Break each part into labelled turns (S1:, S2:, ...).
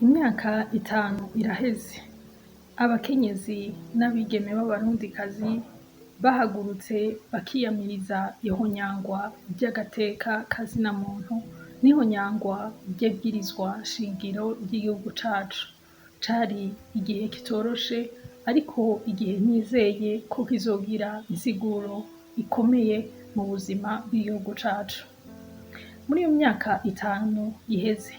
S1: Imyaka itanu iraheze abakenyezi n'abigeme b'abarundikazi bahagurutse bakiyamiriza ihonyangwa ry'agateka kazina muntu n'ihonyangwa ry'ibwirizwa shingiro ry'igihugu cacu. Cari igihe kitoroshe ariko igihe nizeye ko kizogira insiguro ikomeye mu buzima bw'igihugu cacu. Muri iyo myaka itanu iheze,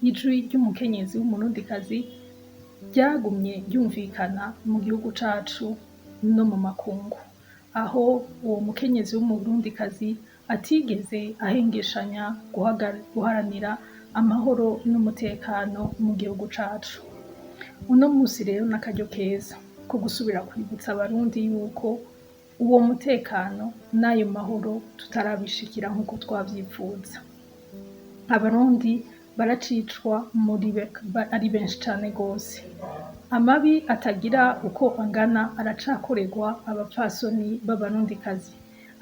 S1: ijwi ry'umukenyezi w'umurundikazi ryagumye ryumvikana mu gihugu cacu no mu makungu, aho uwo mukenyezi w'umurundikazi atigeze ahengeshanya guharanira amahoro n'umutekano mu gihugu cacu. Uno musi rero n'akaryo keza ko gusubira kwibutsa abarundi yuko uwo mutekano n'ayo mahoro tutarabishikira nk'uko twavyipfuza. Abarundi baracicwa ari benshi cane gose. Amabi atagira uko angana aracakorerwa abapfasoni b'abarundikazi.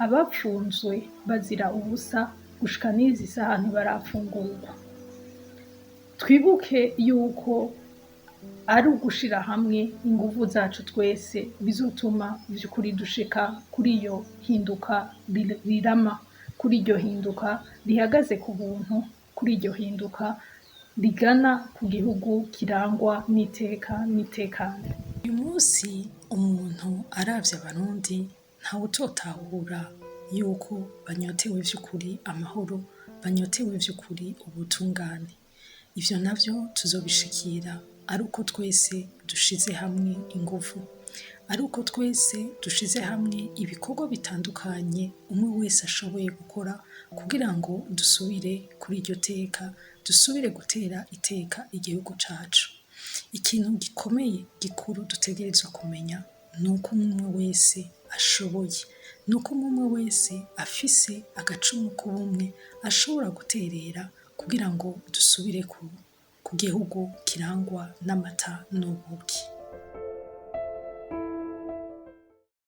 S1: Abapfunzwe bazira ubusa gushika n'izi saha ntibarafungurwa. Twibuke yuko ari ugushira hamwe inguvu zacu twese bizotuma vy'ukuri dushika kuri iyo hinduka rirama, kuri iryo hinduka rihagaze ku buntu, kuri iryo hinduka rigana ku gihugu kirangwa n'iteka n'itekano.
S2: Uyu musi umuntu aravye abarundi ntawutotahura yuko banyotewe vy'ukuri amahoro, banyotewe vy'ukuri ubutungane. Ivyo navyo tuzobishikira ari uko twese dushize hamwe inguvu, ari uko twese dushize hamwe ibikorwa bitandukanye umwe wese ashoboye gukora kugira ngo dusubire kuri iryo teka, dusubire gutera iteka igihugu cacu. Ikintu gikomeye gikuru dutegerezwa kumenya nuko umwe wese ashoboye, nuko umwe wese afise agacumu k'ubumwe ashobora guterera kugira ngo dusubire ku gihugu kirangwa n'amata n'ubuki.